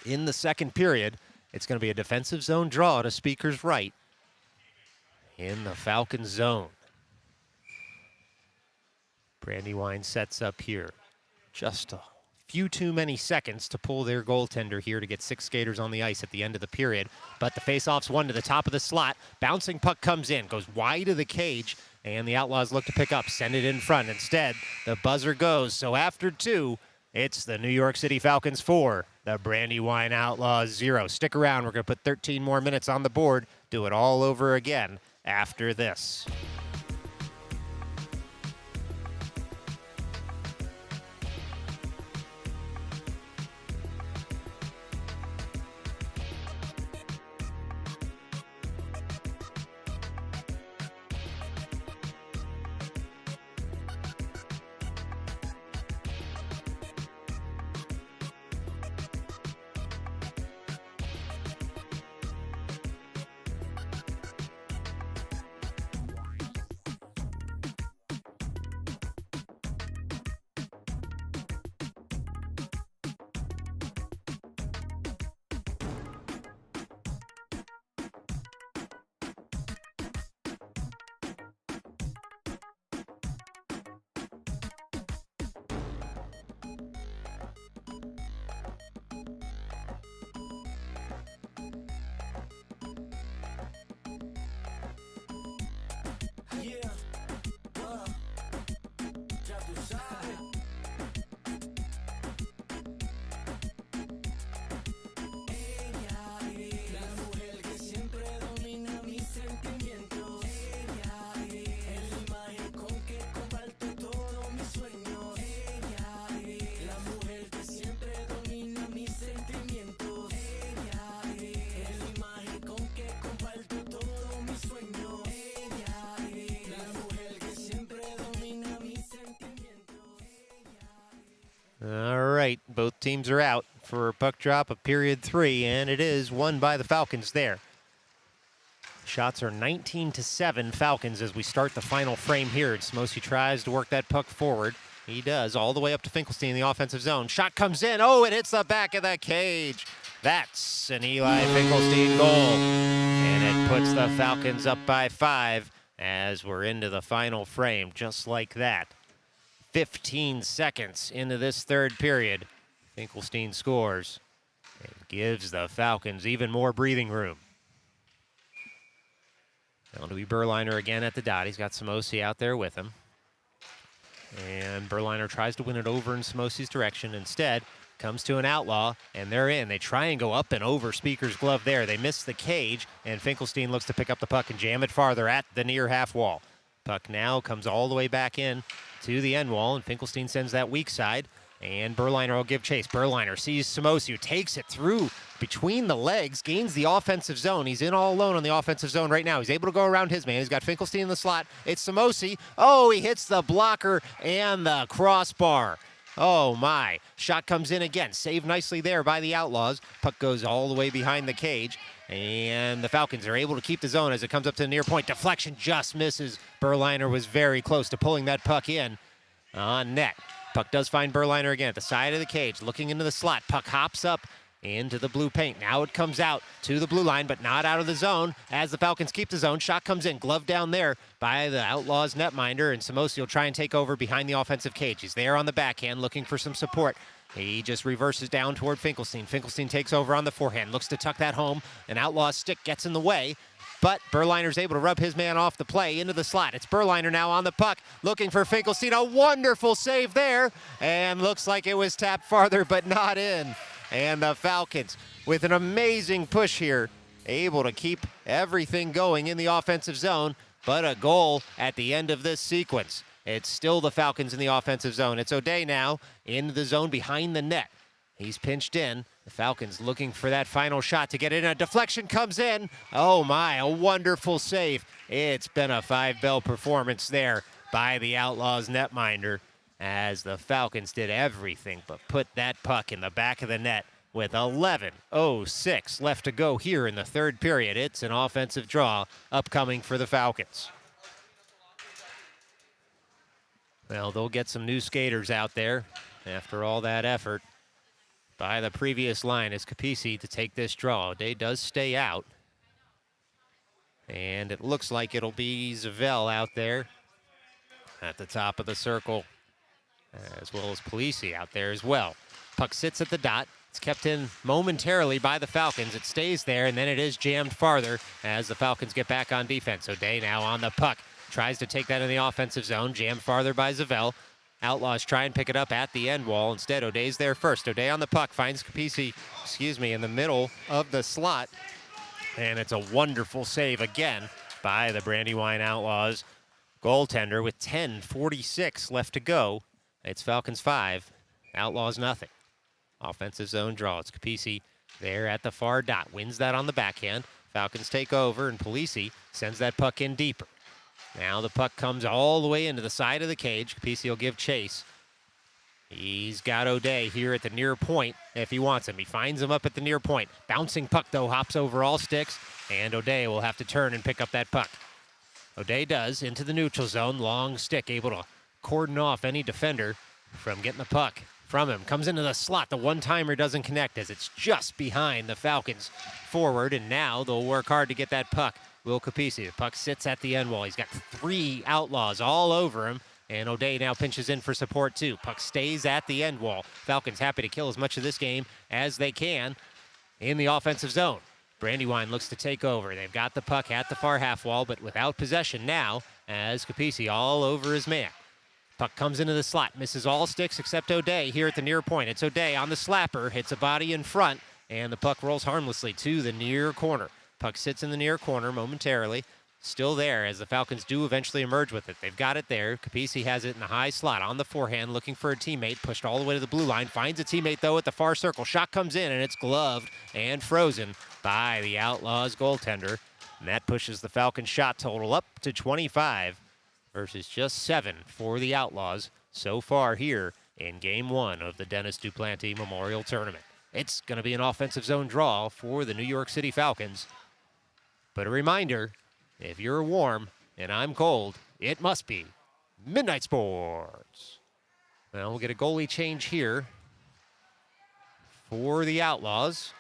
in the second period. It's going to be a defensive zone draw to Speaker's right in the Falcons zone. Brandywine sets up here. Just a few too many seconds to pull their goaltender here to get 6 skaters on the ice at the end of the period. But the faceoff's won to the top of the slot. Bouncing puck comes in, goes wide of the cage, and the Outlaws look to pick up, send it in front. Instead, the buzzer goes. So after 2, it's the New York City Falcons 4, the Brandywine Outlaws 0. Stick around. We're going to put 13 more minutes on the board. Do it all over again after this. All right, both teams are out for a puck drop of period 3, and it is won by the Falcons there. Shots are 19-7 Falcons as we start the final frame here. Smosi tries to work that puck forward. He does, all the way up to Finkelstein in the offensive zone. Shot comes in. Oh, it hits the back of the cage. That's an Eli Finkelstein goal. And it puts the Falcons up by 5 as we're into the final frame, just like that. 15 seconds into this third period. Finkelstein scores and gives the Falcons even more breathing room. Now to be Berliner again at the dot. He's got Simosi out there with him. And Berliner tries to win it over in Simosi's direction. Instead, comes to an Outlaw, and they're in. They try and go up and over Speaker's glove there. They miss the cage, and Finkelstein looks to pick up the puck and jam it farther at the near half wall. Puck now comes all the way back in to the end wall, and Finkelstein sends that weak side, and Berliner will give chase. Berliner sees Simosi, who takes it through between the legs, gains the offensive zone. He's in all alone on the offensive zone right now. He's able to go around his man. He's got Finkelstein in the slot. It's Samosi. Oh, he hits the blocker and the crossbar. Oh, my. Shot comes in again. Saved nicely there by the Outlaws. Puck goes all the way behind the cage. And the Falcons are able to keep the zone as it comes up to the near point. Deflection just misses. Berliner was very close to pulling that puck in on net. Puck does find Berliner again at the side of the cage, looking into the slot. Puck hops up into the blue paint. Now it comes out to the blue line, but not out of the zone as the Falcons keep the zone. Shot comes in, glove down there by the Outlaws netminder, and Samosi will try and take over behind the offensive cage. He's there on the backhand looking for some support. He just reverses down toward Finkelstein. Finkelstein takes over on the forehand, looks to tuck that home. An Outlaw stick gets in the way, but Berliner's able to rub his man off the play into the slot. It's Berliner now on the puck, looking for Finkelstein. A wonderful save there, and looks like it was tapped farther, but not in. And the Falcons, with an amazing push here, able to keep everything going in the offensive zone, but a goal at the end of this sequence. It's still the Falcons in the offensive zone. It's O'Day now in the zone behind the net. He's pinched in. The Falcons looking for that final shot to get in. A deflection comes in. Oh my, a wonderful save. It's been a 5-bell performance there by the Outlaws netminder as the Falcons did everything but put that puck in the back of the net with 11:06 left to go here in the third period. It's an offensive draw upcoming for the Falcons. Well, they'll get some new skaters out there after all that effort by the previous line as Capisi to take this draw. O'Day does stay out. And it looks like it'll be Zavell out there at the top of the circle, as well as Polisi out there as well. Puck sits at the dot. It's kept in momentarily by the Falcons. It stays there, and then it is jammed farther as the Falcons get back on defense. O'Day now on the puck. Tries to take that in the offensive zone, jammed farther by Zavell. Outlaws try and pick it up at the end wall. Instead, O'Day's there first. O'Day on the puck, finds Capisi, in the middle of the slot. And it's a wonderful save again by the Brandywine Outlaws goaltender with 10:46 left to go. It's Falcons 5, Outlaws nothing. Offensive zone draw. It's Capisi there at the far dot. Wins that on the backhand. Falcons take over, and Polisi sends that puck in deeper. Now the puck comes all the way into the side of the cage. Capisi will give chase. He's got O'Day here at the near point if he wants him. He finds him up at the near point. Bouncing puck, though, hops over all sticks, and O'Day will have to turn and pick up that puck. O'Day does into the neutral zone. Long stick, able to cordon off any defender from getting the puck from him. Comes into the slot. The one-timer doesn't connect as it's just behind the Falcons forward, and now they'll work hard to get that puck. Will Capisi. The puck sits at the end wall. He's got 3 Outlaws all over him, and O'Day now pinches in for support too. Puck stays at the end wall. Falcons happy to kill as much of this game as they can in the offensive zone. Brandywine looks to take over. They've got the puck at the far half wall, but without possession now as Capisi all over his man. Puck comes into the slot, misses all sticks except O'Day here at the near point. It's O'Day on the slapper, hits a body in front, and the puck rolls harmlessly to the near corner. Puck sits in the near corner momentarily. Still there as the Falcons do eventually emerge with it. They've got it there. Capisi has it in the high slot on the forehand, looking for a teammate. Pushed all the way to the blue line. Finds a teammate, though, at the far circle. Shot comes in, and it's gloved and frozen by the Outlaws goaltender. And that pushes the Falcons shot total up to 25 versus just 7 for the Outlaws so far here in Game 1 of the Denis Duplanti Memorial Tournament. It's going to be an offensive zone draw for the New York City Falcons. But a reminder, if you're warm and I'm cold, it must be Midnight Sports. Well, we'll get a goalie change here for the Outlaws,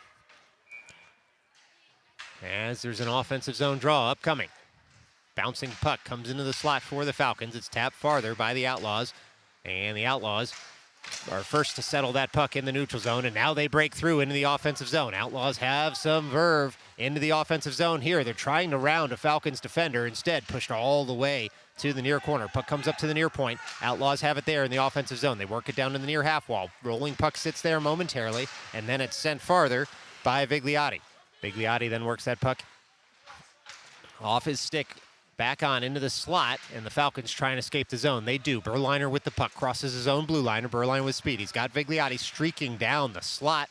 as there's an offensive zone draw upcoming. Bouncing puck comes into the slot for the Falcons. It's tapped farther by the Outlaws, and the Outlaws are first to settle that puck in the neutral zone, and now they break through into the offensive zone. Outlaws have some verve into the offensive zone here. They're trying to round a Falcons defender, instead pushed all the way to the near corner. Puck comes up to the near point. Outlaws have it there in the offensive zone. They work it down to the near half wall. Rolling puck sits there momentarily, and then it's sent farther by Vigliotti. Vigliotti then works that puck off his stick back on into the slot, and the Falcons try and escape the zone. They do. Berliner with the puck crosses his own blue liner. Berliner with speed. He's got Vigliotti streaking down the slot,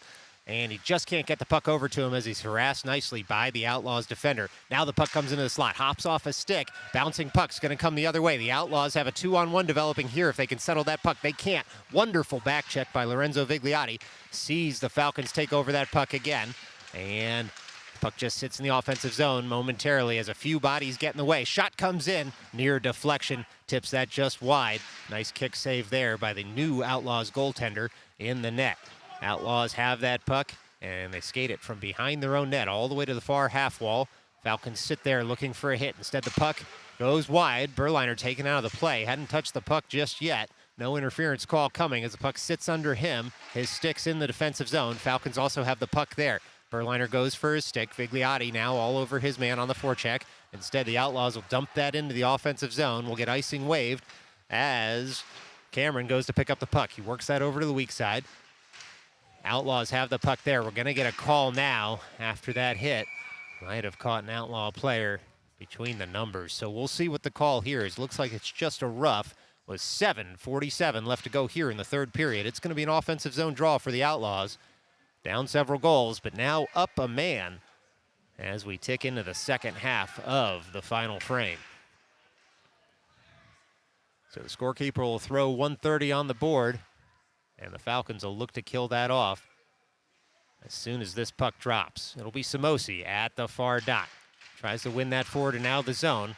and he just can't get the puck over to him as he's harassed nicely by the Outlaws defender. Now the puck comes into the slot, hops off a stick, bouncing puck's going to come the other way. The Outlaws have a 2-on-1 developing here if they can settle that puck. They can't. Wonderful back check by Lorenzo Vigliotti. Sees the Falcons take over that puck again, and puck just sits in the offensive zone momentarily as a few bodies get in the way. Shot comes in, near deflection, tips that just wide. Nice kick save there by the new Outlaws goaltender in the net. Outlaws have that puck, and they skate it from behind their own net all the way to the far half wall. Falcons sit there looking for a hit. Instead, the puck goes wide. Berliner taken out of the play. Hadn't touched the puck just yet. No interference call coming as the puck sits under him. His stick's in the defensive zone. Falcons also have the puck there. Berliner goes for his stick. Vigliotti now all over his man on the forecheck. Instead, the Outlaws will dump that into the offensive zone. We'll get icing waved as Cameron goes to pick up the puck. He works that over to the weak side. Outlaws have the puck there. We're going to get a call now after that hit. Might have caught an Outlaw player between the numbers. So we'll see what the call here is. Looks like it's just a rough. With 7:47 left to go here in the third period. It's going to be an offensive zone draw for the Outlaws. Down several goals, but now up a man as we tick into the second half of the final frame. So the scorekeeper will throw 130 on the board, and the Falcons will look to kill that off as soon as this puck drops. It'll be Samosi at the far dot. Tries to win that forward and out of the zone.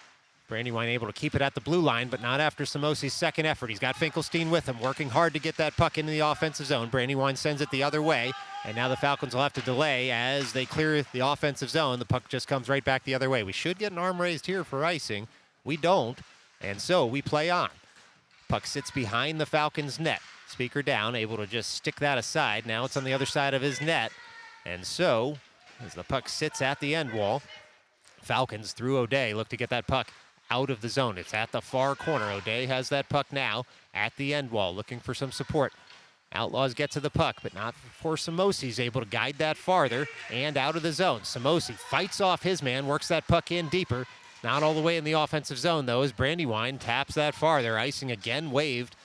Brandywine able to keep it at the blue line, but not after Samosi's second effort. He's got Finkelstein with him, working hard to get that puck into the offensive zone. Brandywine sends it the other way, and now the Falcons will have to delay as they clear the offensive zone. The puck just comes right back the other way. We should get an arm raised here for icing. We don't, and so we play on. Puck sits behind the Falcons' net. Speaker down, able to just stick that aside. Now it's on the other side of his net, and so as the puck sits at the end wall, Falcons through O'Day look to get that puck out of the zone. It's at the far corner. O'Day has that puck now at the end wall, looking for some support. Outlaws get to the puck, but not before Samosi's able to guide that farther and out of the zone. Samosi fights off his man, works that puck in deeper. Not all the way in the offensive zone, though, as Brandywine taps that farther. Icing again waved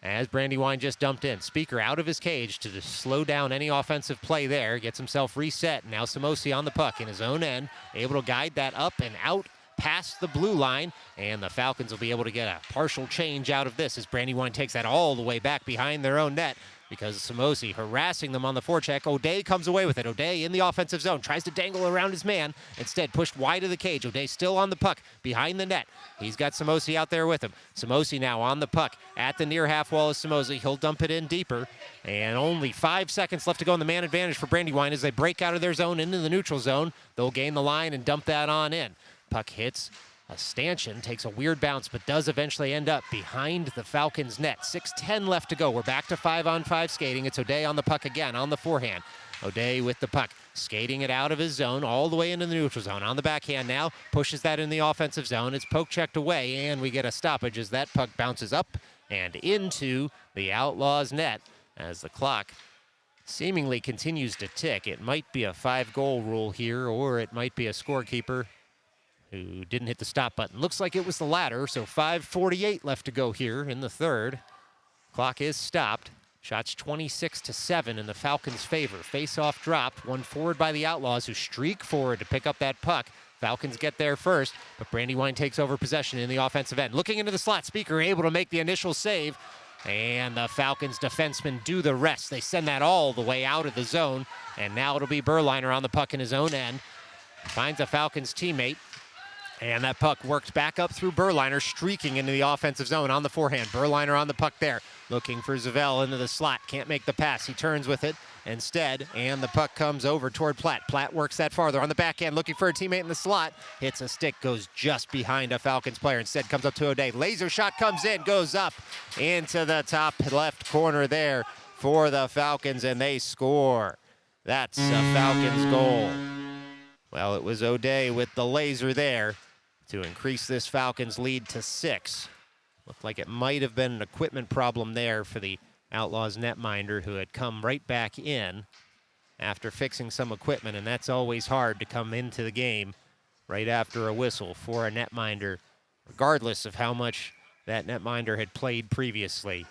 as Brandywine just dumped in. Speaker out of his cage to just slow down any offensive play there. Gets himself reset. Now Samosi on the puck in his own end, able to guide that up and out past the blue line, and the Falcons will be able to get a partial change out of this as Brandywine takes that all the way back behind their own net because Samosi harassing them on the forecheck. O'Day comes away with it. O'Day in the offensive zone, tries to dangle around his man, instead pushed wide of the cage. O'Day still on the puck behind the net. He's got Samosi out there with him. Samosi now on the puck at the near half wall of Samosi. He'll dump it in deeper, and only 5 seconds left to go in the man advantage for Brandywine as they break out of their zone into the neutral zone. They'll gain the line and dump that on in. Puck hits a stanchion, takes a weird bounce, but does eventually end up behind the Falcons' net. 6:10 left to go. We're back to 5-on-5 skating. It's O'Day on the puck again, on the forehand. O'Day with the puck, skating it out of his zone, all the way into the neutral zone. On the backhand now, pushes that in the offensive zone. It's poke checked away, and we get a stoppage as that puck bounces up and into the Outlaws' net as the clock seemingly continues to tick. It might be a 5-goal rule here, or it might be a scorekeeper who didn't hit the stop button. Looks like it was the latter, so 5:48 left to go here in the third. Clock is stopped. Shots 26-7 in the Falcons' favor. Face-off dropped, one forward by the Outlaws, who streak forward to pick up that puck. Falcons get there first, but Brandywine takes over possession in the offensive end. Looking into the slot, Speaker able to make the initial save, and the Falcons defensemen do the rest. They send that all the way out of the zone, and now it'll be Berliner on the puck in his own end. Finds a Falcons teammate, and that puck worked back up through Berliner, streaking into the offensive zone on the forehand. Berliner on the puck there, looking for Zavel into the slot. Can't make the pass. He turns with it instead, and the puck comes over toward Platt. Platt works that farther on the backhand, looking for a teammate in the slot. Hits a stick, goes just behind a Falcons player. Instead comes up to O'Day. Laser shot comes in, goes up into the top left corner there for the Falcons, and they score. That's a Falcons goal. Well, it was O'Day with the laser there to increase this Falcons lead to 6. Looked like it might have been an equipment problem there for the Outlaws netminder, who had come right back in after fixing some equipment, and that's always hard to come into the game right after a whistle for a netminder, regardless of how much that netminder had played previously.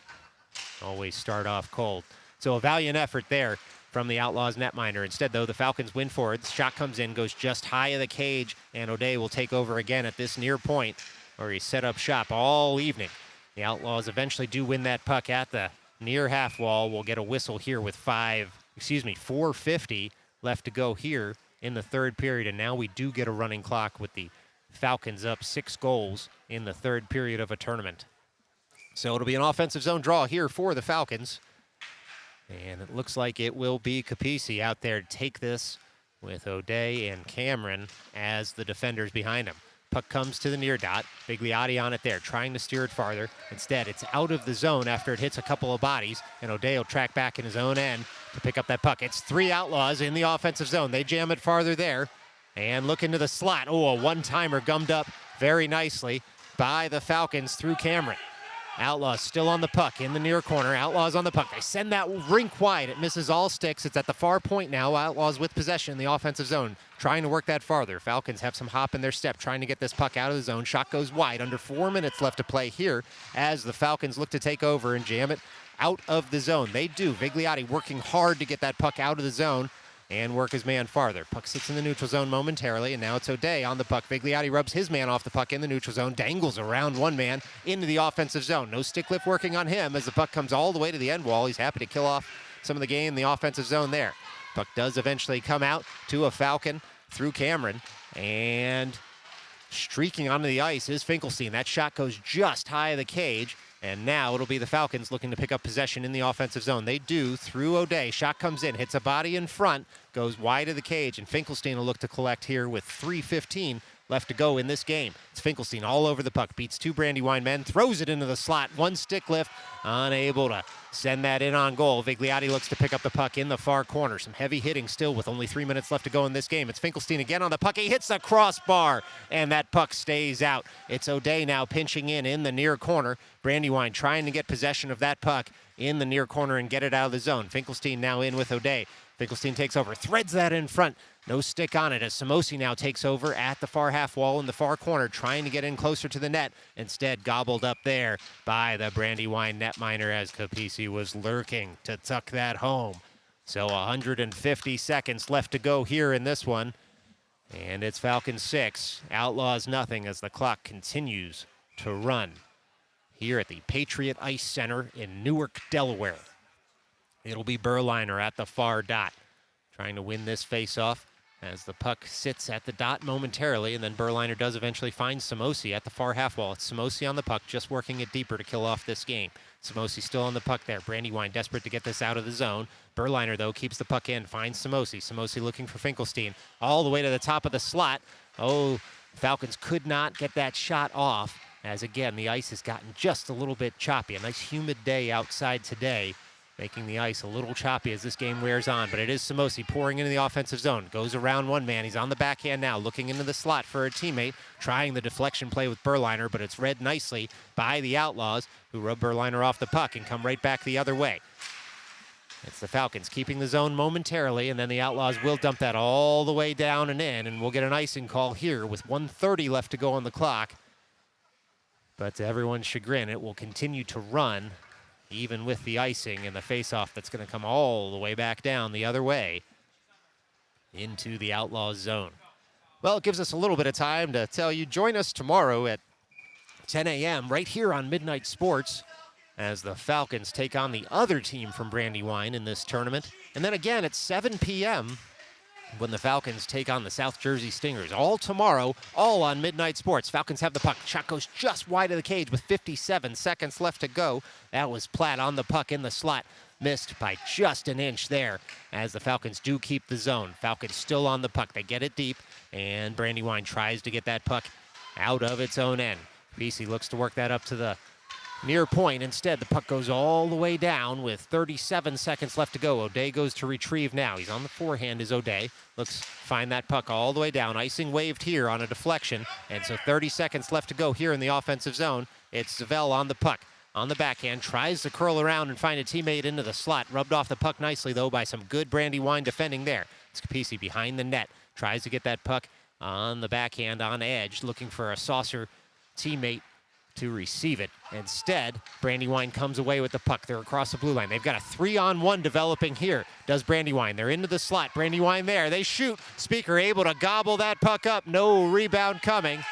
Always start off cold. So a valiant effort there from the Outlaws netminder. Instead, though, the Falcons win forward. The shot comes in, goes just high of the cage, and O'Day will take over again at this near point where he set up shop all evening. The Outlaws eventually do win that puck at the near half wall. We'll get a whistle here with 4:50 left to go here in the third period, and now we do get a running clock with the Falcons up 6 goals in the third period of a tournament. So it'll be an offensive zone draw here for the Falcons. And it looks like it will be Capisi out there to take this with O'Day and Cameron as the defenders behind him. Puck comes to the near dot. Bigliotti on it there, trying to steer it farther. Instead, it's out of the zone after it hits a couple of bodies, and O'Day will track back in his own end to pick up that puck. It's 3 Outlaws in the offensive zone. They jam it farther there and look into the slot. Oh, a one-timer gummed up very nicely by the Falcons through Cameron. Outlaws still on the puck in the near corner. Outlaws on the puck. They send that rink wide. It misses all sticks. It's at the far point now. Outlaws with possession in the offensive zone, trying to work that farther. Falcons have some hop in their step, trying to get this puck out of the zone. Shot goes wide. Under 4 minutes left to play here as the Falcons look to take over and jam it out of the zone. They do. Bigliotti working hard to get that puck out of the zone and work his man farther. Puck sits in the neutral zone momentarily, and now it's O'Day on the puck. Bigliotti rubs his man off the puck in the neutral zone, dangles around one man into the offensive zone. No stick lift working on him as the puck comes all the way to the end wall. He's happy to kill off some of the game in the offensive zone there. Puck does eventually come out to a Falcon through Cameron, and streaking onto the ice is Finkelstein. That shot goes just high of the cage, and now it'll be the Falcons looking to pick up possession in the offensive zone. They do through O'Day. Shot comes in, hits a body in front, goes wide of the cage, and Finkelstein will look to collect here with 3:15 left to go in this game. It's Finkelstein all over the puck, beats 2 Brandywine men, throws it into the slot, 1 stick lift, unable to send that in on goal. Bigliotti looks to pick up the puck in the far corner. Some heavy hitting still with only 3 minutes left to go in this game. It's Finkelstein again on the puck. He hits the crossbar, and that puck stays out. It's O'Day now pinching in the near corner. Brandywine trying to get possession of that puck in the near corner and get it out of the zone. Finkelstein now in with O'Day. Finkelstein takes over, threads that in front. No stick on it as Samosi now takes over at the far half wall in the far corner, trying to get in closer to the net. Instead, gobbled up there by the Brandywine netminer as Capisi was lurking to tuck that home. So 150 seconds left to go here in this one. And it's Falcons 6, Outlaws nothing as the clock continues to run here at the Patriot Ice Center in Newark, Delaware. It'll be Berliner at the far dot, trying to win this face-off as the puck sits at the dot momentarily, and then Berliner does eventually find Samosi at the far half wall. It's Samosi on the puck, just working it deeper to kill off this game. Samosi still on the puck there. Brandywine desperate to get this out of the zone. Berliner, though, keeps the puck in, finds Samosi. Samosi looking for Finkelstein all the way to the top of the slot. Oh, Falcons could not get that shot off, as again, the ice has gotten just a little bit choppy. A nice humid day outside today, making the ice a little choppy as this game wears on. But it is Samosi pouring into the offensive zone. Goes around one man. He's on the backhand now, looking into the slot for a teammate, trying the deflection play with Berliner, but it's read nicely by the Outlaws, who rub Berliner off the puck and come right back the other way. It's the Falcons keeping the zone momentarily, and then the Outlaws will dump that all the way down and in, and we'll get an icing call here with 1:30 left to go on the clock. But to everyone's chagrin, it will continue to run even with the icing and the face-off that's going to come all the way back down the other way into the Outlaws zone. Well, it gives us a little bit of time to tell you, join us tomorrow at 10 a.m. right here on Midnight Sports as the Falcons take on the other team from Brandywine in this tournament. And then again at 7 p.m. when the Falcons take on the South Jersey Stingers. All tomorrow, all on Midnight Sports. Falcons have the puck. Shot goes just wide of the cage with 57 seconds left to go. That was Platt on the puck in the slot. Missed by just an inch there as the Falcons do keep the zone. Falcons still on the puck. They get it deep, and Brandywine tries to get that puck out of its own end. BC looks to work that up to the near point. Instead, the puck goes all the way down with 37 seconds left to go. O'Day goes to retrieve now. He's on the forehand is O'Day. Looks find that puck all the way down. Icing waved here on a deflection. And so 30 seconds left to go here in the offensive zone. It's Zavell on the puck. On the backhand, tries to curl around and find a teammate into the slot. Rubbed off the puck nicely, though, by some good Brandywine defending there. It's Capisi behind the net. Tries to get that puck on the backhand on edge, looking for a saucer teammate to receive it. Instead, Brandywine comes away with the puck. They're across the blue line. They've got a 3-on-1 developing here. Does Brandywine. They're into the slot. Brandywine there. They shoot. Speaker able to gobble that puck up. No rebound coming.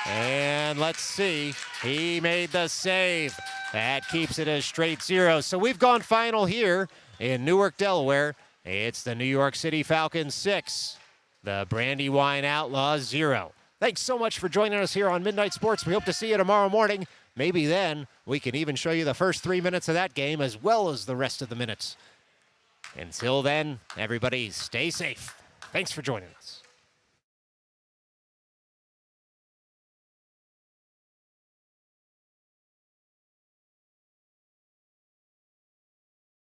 And let's see. He made the save. That keeps it a straight 0. So we've gone final here in Newark, Delaware. It's the New York City Falcons 6, the Brandywine Outlaws 0. Thanks so much for joining us here on Midnight Sports. We hope to see you tomorrow morning. Maybe then we can even show you the first 3 minutes of that game as well as the rest of the minutes. Until then, everybody stay safe. Thanks for joining us.